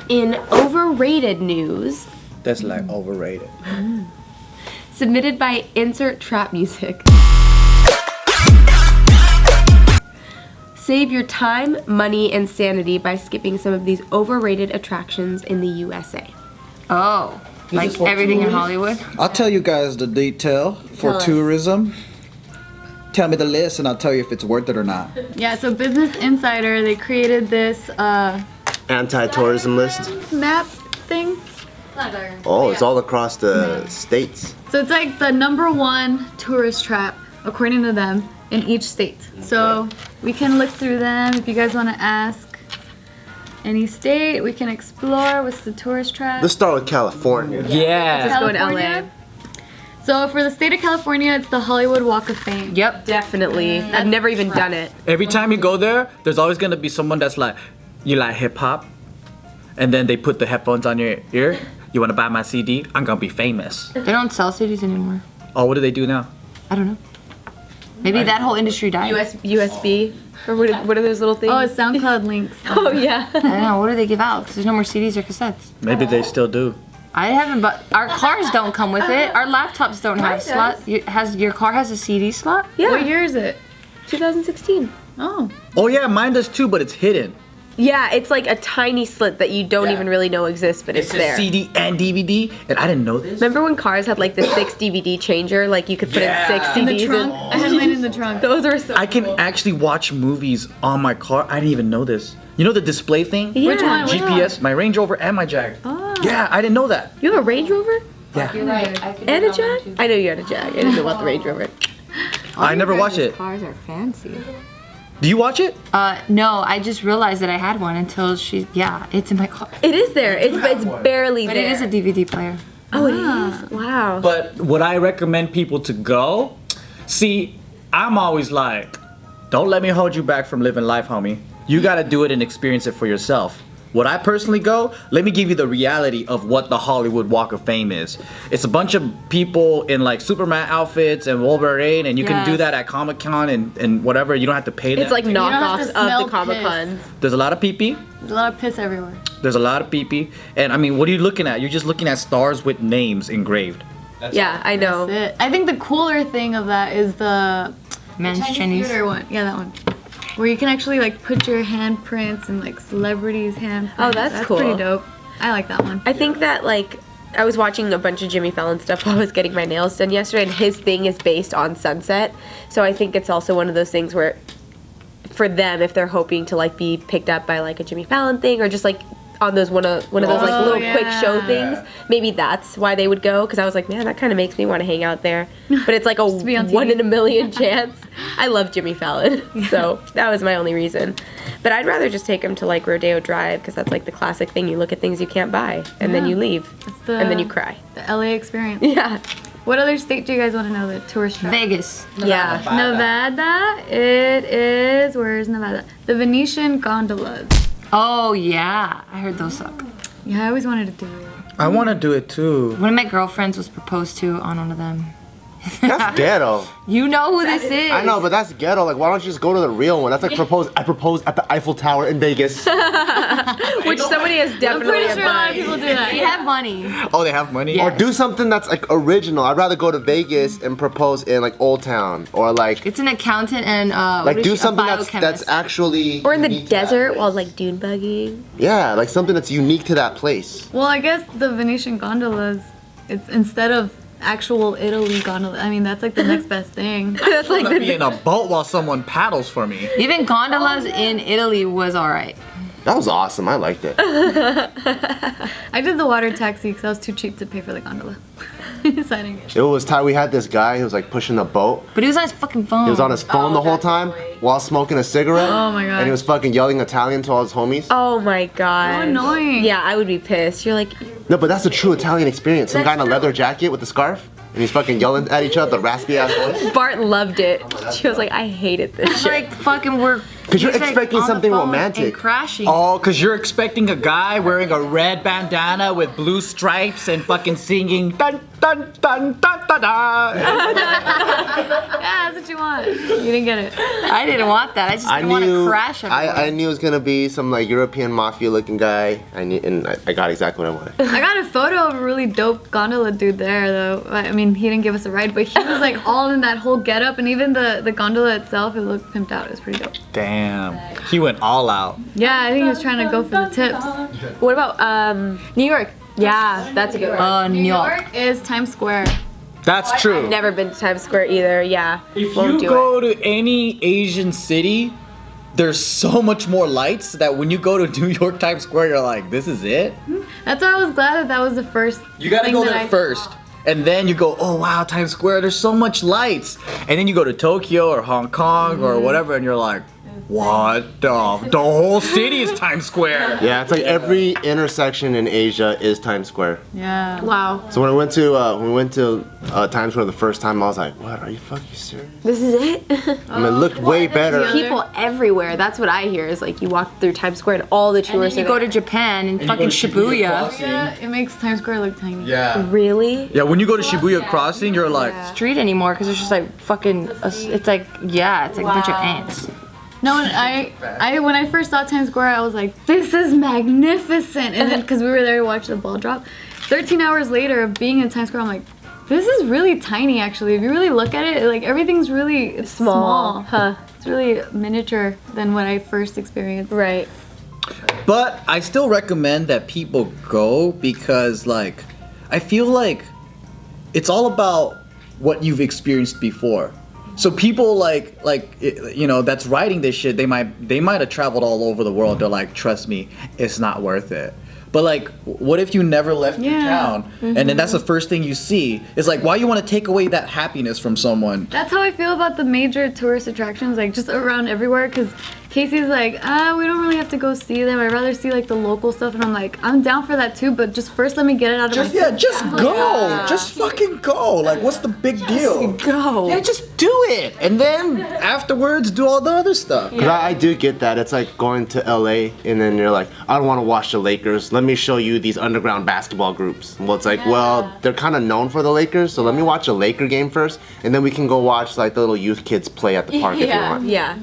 In overrated news. That's like overrated. Submitted by insert trap music. Save your time, money, and sanity by skipping some of these overrated attractions in the USA. Oh, like everything in Hollywood? I'll tell you guys the detail for Tell us. tourism. Tell me the list and I'll tell you if it's worth it or not. Yeah, so Business Insider, they created this Anti-tourism list. map thing. Oh, it's all across the states. So it's like the #1 tourist trap, according to them, in each state. So we can look through them. If you guys want to ask any state, we can explore what's the tourist trap. Let's start with California. Let's go to LA. So for the state of California, it's the Hollywood Walk of Fame. Yep, definitely. I've never even done it. Every time you go there, there's always gonna be someone that's like, you like hip hop, and then they put the headphones on your ear. You wanna buy my CD? I'm gonna be famous. They don't sell CDs anymore. Oh, what do they do now? I don't know. Maybe that whole industry died. USB? Or what are those little things? Oh, it's SoundCloud links. Oh, yeah. I don't know. What do they give out? 'Cause there's no more CDs or cassettes. Maybe they still do. I haven't, but our cars don't come with it. Our laptops don't have slot. Your car has a CD slot? Yeah. What year is it? 2016. Oh. Oh yeah, mine does too, but it's hidden. Yeah, it's like a tiny slit that you don't even really know exists, but it's It's a there. CD and DVD, and I didn't know this. Remember when cars had like the 6 DVD changer? Like you could put in 6 CDs In the trunk? I had mine in the trunk. Those were so I can cool. actually watch movies on my car. I didn't even know this. You know the display thing? Yeah. Which one? GPS, my Range Rover and my Jag. Oh. Yeah, I didn't know that. You have a Range Rover? Yeah. You're right. And a Jag? I know you had a Jag. I didn't know about the Range Rover. I never watched it. Cars are fancy. Do you watch it? No, I just realized that I had one until it's in my car. It is there. It's barely But there. it is a DVD player. Oh, it is? Wow. But would I recommend people to go? See, I'm always like, don't let me hold you back from living life, homie. You gotta do it and experience it for yourself. Would I personally go? Let me give you the reality of what the Hollywood Walk of Fame is. It's a bunch of people in like Superman outfits and Wolverine, and you can do Yes. that at Comic-Con and whatever. You don't have to pay them. It's like don't have knockoffs to smell of the Comic Con. There's a lot of pee-pee. There's a lot of piss everywhere. There's a lot of pee-pee. And I mean, what are you looking at? You're just looking at stars with names engraved. Yeah, I know. That's it. I think the cooler thing of that is the Men's Chinese. theater one. Yeah, that one. Where you can actually like put your handprints and like celebrities' handprints. Oh, that's cool. pretty dope. I like that one. I think that like I was watching a bunch of Jimmy Fallon stuff while I was getting my nails done yesterday, and his thing is based on sunset. So I think it's also one of those things where, for them, if they're hoping to like be picked up by like a Jimmy Fallon thing or just like on those one of those like little quick show things, maybe that's why they would go. Because I was like, man, that kind of makes me want to hang out there. But it's like a be on TV. 1 in a million chance. I love Jimmy Fallon, so that was my only reason. But I'd rather just take him to like Rodeo Drive because that's like the classic thing. You look at things you can't buy, and then you leave, It's the, and then you cry. The LA experience. Yeah. What other state do you guys want to know the tourist trap? Vegas. Yeah. Nevada. It is. Where's Nevada? The Venetian gondolas. Oh yeah, I heard those suck. Yeah, I always wanted to do it. I want to do it too. One of my girlfriends was proposed to on one of them. That's ghetto. You know who this is. I know, but that's ghetto. Like, why don't you just go to the real one? That's like I proposed at the Eiffel Tower in Vegas. Which somebody has I'm definitely pretty sure a lot of advised. people do that. They have money. Oh, they have money? Or do something that's like original. I'd rather go to Vegas and propose in like Old Town, or like It's an accountant and like do something that's biochemist. actually Or in the unique to that desert place. while like dune bugging. Yeah, like something that's unique to that place. Well, I guess the Venetian gondolas, it's instead of actual Italy gondola. I mean, that's like the next best thing. That's like I'm gonna be the in a boat while someone paddles for me. Even gondolas in Italy was alright. That was awesome. I liked it. I did the water taxi because I was too cheap to pay for the gondola. So I didn't get It was tight. We had this guy who was like pushing the boat. But he was on his fucking phone. He was on his phone the whole time while smoking a cigarette. Oh my God. And he was fucking yelling Italian to all his homies. oh my god. So annoying. Yeah, I would be pissed. You're like, No, but that's a true Italian experience. Some guy in a leather jacket with a scarf, and he's fucking yelling at each other, the raspy ass voice. Bart loved it. She was like, I hated this shit. like fucking we're. 'Cause you're he's, like, expecting on the something phone romantic. And crashing. Oh, because you're expecting a guy wearing a red bandana with blue stripes and fucking singing dun dun dun dun dun dun. Yeah, that's what you want. You didn't get it. I didn't want that. I just didn't want to crash everyone. I knew it was gonna be some like European mafia looking guy. And I got exactly what I wanted. I got a photo of a really dope gondola dude there, though. I mean, he didn't give us a ride, but he was like all in that whole getup, and even the gondola itself, it looked pimped out. It was pretty dope. Damn, he went all out. Yeah, I think he was trying to go for the tips. What about New York? Yeah, that's a good one. New York. Is Times Square. That's true. I've never been to Times Square either. Yeah, If won't you do go to any Asian city, there's so much more lights that when you go to New York Times Square, you're like, this is it? That's why I was glad that that was the first. You gotta thing go that there I- first. And then you go, oh wow, Times Square, there's so much lights. And then you go to Tokyo or Hong Kong or whatever, and you're like, what the whole city is Times Square. Yeah, it's like every intersection in Asia is Times Square. Yeah. Wow, So when we went to Times Square the first time, I was like, what? Are you fucking serious? this is it. I mean, it looked way better. People everywhere. That's what I hear. Is like you walk through Times Square and all the tourists You are go there. to Japan and fucking Shibuya. Yeah, it makes Times Square look tiny. Yeah. Really? Yeah, when you go to Shibuya Crossing, you're like, Street anymore because it's just like fucking. It's like a bunch of ants. No, when I first saw Times Square, I was like, this is magnificent. And then, because we were there to watch the ball drop, 13 hours later of being in Times Square, I'm like, this is really tiny, actually. If you really look at it, like everything's really small. Huh. It's really miniature than what I first experienced. Right. but I still recommend that people go because like, I feel like it's all about what you've experienced before. So people that's writing this shit, they might have traveled all over the world. They're like, trust me, it's not worth it. But like, what if you never left your town, and then that's the first thing you see? It's like, why you want to take away that happiness from someone? That's how I feel about the major tourist attractions, like just around everywhere. Because Casey's like, we don't really have to go see them. I'd rather see like the local stuff. And I'm like, I'm down for that too, but just first let me get it out of my system. Just go, just fucking go. Like, what's the big deal? Go. Yeah, just do it, and then afterwards do all the other stuff. Cause I do get that. It's like going to LA and then you're like, I don't want to watch the Lakers. Let me show you these underground basketball groups. Well, it's like, well, they're kind of known for the Lakers, so let me watch a Laker game first, and then we can go watch like the little youth kids play at the park if you want. Yeah.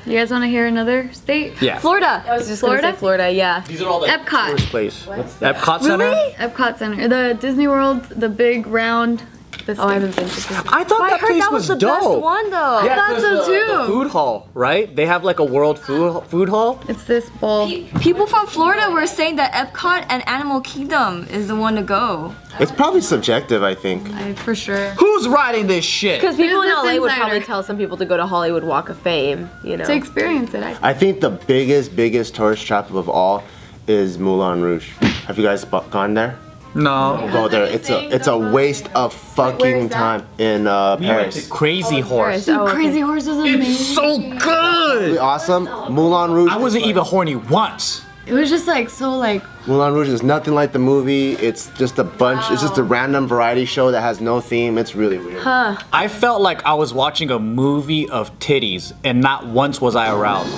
You guys want to hear another state? Yeah. Florida. I was just gonna say Florida. Yeah. These are all the Epcot. Place. Epcot Center. Epcot Center. The Disney World, the big round. Oh, I haven't been to Disney. I thought that place was the dope. best one though. Yeah, thought 'cause so the too. food hall, right? They have like a world food hall. It's this bowl. People from Florida were saying that Epcot and Animal Kingdom is the one to go. It's probably subjective, I think. For sure. Who's writing this shit? Because people in Business LA would Insider. probably tell some people to go to Hollywood Walk of Fame. You know. To experience it, I think the biggest tourist trap of all is Moulin Rouge. Have you guys gone there? No. Go there. It's a waste of fucking time in Paris. Crazy Horse. Oh, okay. Crazy Horse was amazing. So good. Awesome. Moulin Rouge. I wasn't even horny once. It was just like so like. Moulin Rouge is nothing like the movie. It's just a bunch. It's just a random variety show that has no theme. It's really weird. I felt like I was watching a movie of titties, and not once was I aroused.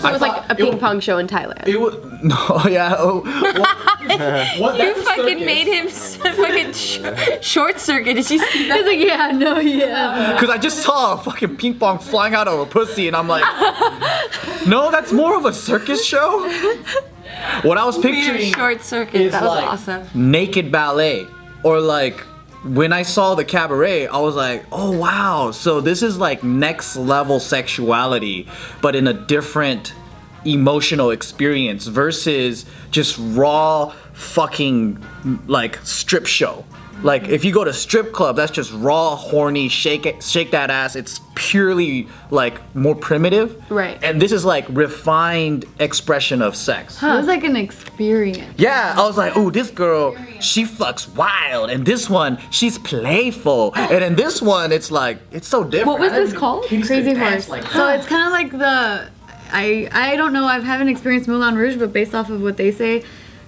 So it was like a ping pong show in Thailand. It was no, yeah. What You fucking made him fucking short circuit. Did you see that? It's like yeah, no, yeah. Because I just saw a fucking ping pong flying out of a pussy, and I'm like, no, that's more of a circus show. What I was picturing Short circuit. is That was like awesome. naked ballet, or like when I saw the cabaret, I was like, oh wow, so this is like next level sexuality, but in a different emotional experience versus just raw fucking like strip show. Like if you go to strip club, that's just raw, horny, shake that ass. It's purely like more primitive. Right. And this is like refined expression of sex. It was like an experience. Yeah, I was like, ooh, this girl, she fucks wild, and this one, she's playful, and in this one, it's like, it's so different. What was this called? Crazy Horse. Like, So it's kind of like the. I don't know. I haven't experienced Moulin Rouge, but based off of what they say,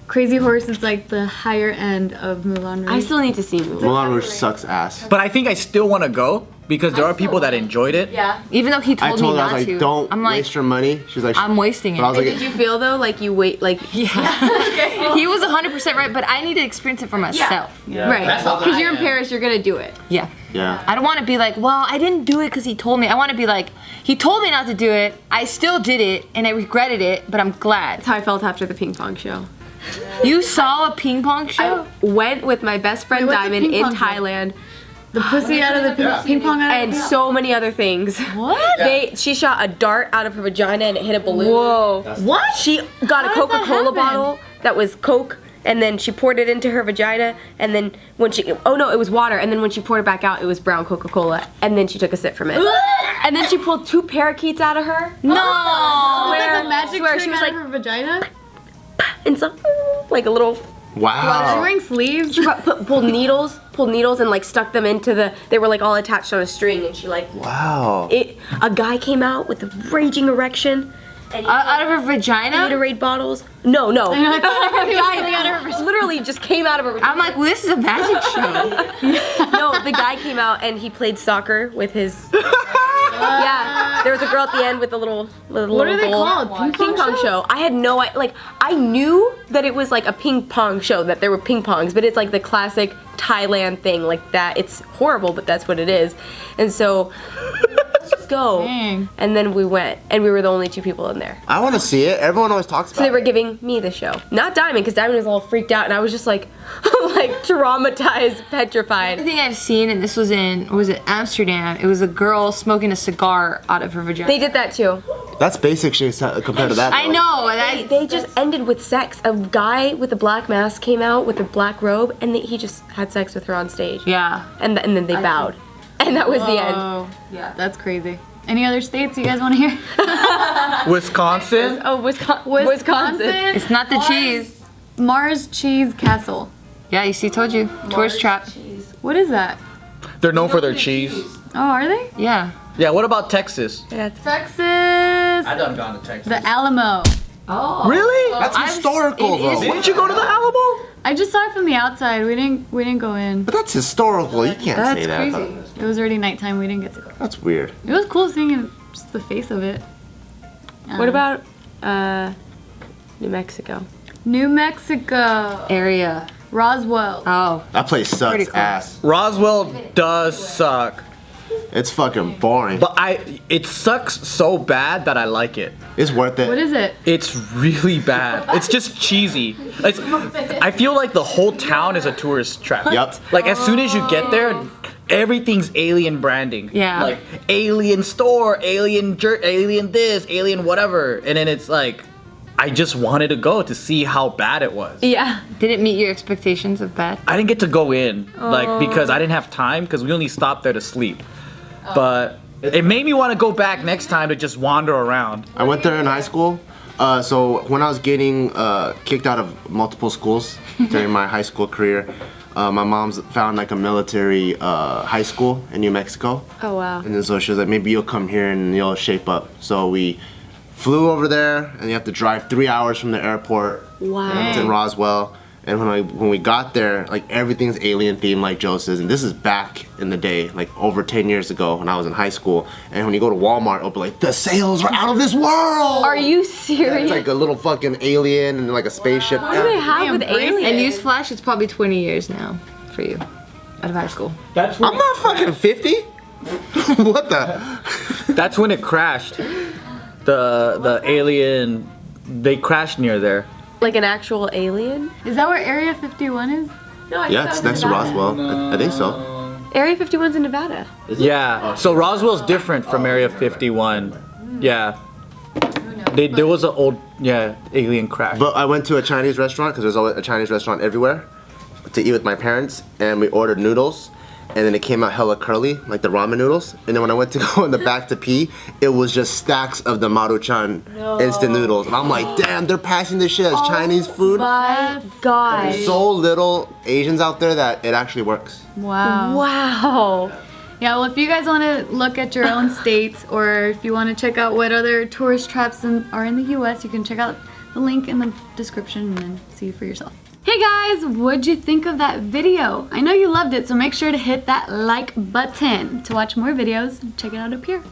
Crazy Horse is like the higher end of Moulin Rouge. I still need to see movies. Moulin Rouge sucks ass. but I think I still want to go because there are people that enjoyed it. Yeah. Even though he I told told me her, I not was like, to. don't I'm like, waste your money. She's like, I'm wasting it. but I was like, Did you feel though like you wait like Yeah. He was 100% right, but I need to experience it for myself. right? That's how Because I you're in am. Paris, you're gonna do it. Yeah. yeah. I don't want to be like, well, I didn't do it because he told me. I want to be like, he told me not to do it. I still did it, and I regretted it, but I'm glad. That's how I felt after the ping pong show. You saw a ping pong show? I went with my best friend Wait, what's a Diamond ping in pong show? Thailand. The pussy out of the ping pong out of And the so many other things. What? She shot a dart out of her vagina and it hit a balloon. Whoa. What? She got a How does that Coca-Cola happen? bottle that was Coke, and then she poured it into her vagina, and then when she, oh no, it was water, and then when she poured it back out, it was brown Coca-Cola, and then she took a sip from it. And then she pulled 2 parakeets out of her. No. Swear, Like a magic swear, trick she was out like, of her vagina? and some, like a little, Was she Wow. wearing sleeves? she pulled needles and like stuck them into the, they were like all attached on a string, and she like, Wow. a guy came out with a raging erection, and he Out of her vagina? Gatorade bottles. No. I thought he was coming out of her vagina. Literally just came out of her vagina. I'm like, well, this is a magic show. No, the guy came out and he played soccer with his. Yeah, there was a girl at the end with a little What are they goal. called? Ping pong show. I had no like. I knew that it was like a ping pong show, that there were ping pongs, but it's like the classic Thailand thing, like that. It's horrible, but that's what it is. And so, let's just go. Dang. And then we went, and we were the only 2 people in there. I want to see it. Everyone always talks So they about were it. giving me the show, not Diamond, because Diamond was all freaked out, and I was just like, like traumatized, petrified. The thing I've seen, and this was in, was it Amsterdam? It was a girl smoking a cigar out of her vagina. They did that too. That's basic shit compared to that. I though. know. And I, They just ended with sex. A guy with a black mask came out with a black robe, and he just had sex with her on stage. yeah. And then they bowed, and that was the end. Oh, yeah, that's crazy. Any other states you guys want to hear? Wisconsin. Oh, Wisconsin. It's not the cheese. Mars Cheese Castle. Yeah, you see, told you. Tourist trap. What is that? They're known for their cheese. Oh, are they? Yeah. Yeah. What about Texas? Texas. I done gone to Texas. The Alamo. Oh. Really? That's I've- historical, it is- though. Didn't you go to the Alamo? I just saw it from the outside. We didn't go in. But that's historical. You can't That's say that. crazy. It was already nighttime. We didn't get to go. That's weird. It was cool seeing just the face of it. What about New Mexico? New Mexico? Area. Roswell. Oh. That place Pretty sucks cool. ass. Roswell does suck, It's fucking boring. but it sucks so bad that I like it. It's worth it. What is it? It's really bad. It's just cheesy. I feel like the whole town is a tourist trap. Yup. Like as soon as you get there, everything's alien branding. Yeah. Like alien store, alien alien this, alien whatever, and then it's like, I just wanted to go to see how bad it was. Yeah. Did it meet your expectations of bad? I didn't get to go in, like because I didn't have time because we only stopped there to sleep. But it made me want to go back next time to just wander around. I went there in high school. So when I was getting kicked out of multiple schools during my high school career, my mom's found like a military high school in New Mexico. Oh wow. And then so she was like, maybe you'll come here and you'll shape up. So we flew over there, and you have to drive 3 hours from the airport. Wow. It's in Roswell. And when we got there, like everything's alien themed, like Joe says. And this is back in the day, like over 10 years ago when I was in high school. And when you go to Walmart, it'll be like, the sales are out of this world. Are you serious? It's like a little fucking alien and like a spaceship. What do they have with embrace it. aliens? And newsflash, it's probably 20 years now for you out of high school. That's I'm not fucking 50. What the? That's when it crashed. The alien, they crashed near there. Like an actual alien? Is that where Area 51 is? No, I Yeah, it's next to Roswell. I think so. Area 51's in Nevada. Yeah. So Roswell's different from Area 51. Yeah. There was an old alien crash. But I went to a Chinese restaurant because there's always a Chinese restaurant everywhere to eat with my parents, and we ordered noodles. And then it came out hella curly, like the ramen noodles. And then when I went to go in the back to pee, it was just stacks of the Maruchan instant noodles. And I'm like, damn, they're passing this shit as Chinese food. My God. There's so little Asians out there that it actually works. Wow. Wow. Yeah, well, if you guys want to look at your own states, or if you want to check out what other tourist traps are in the U.S., you can check out the link in the description and then see for yourself. Hey Hey guys, what'd you think of that video? I know you loved it, so make sure to hit that like button to watch more videos. Check it out up here.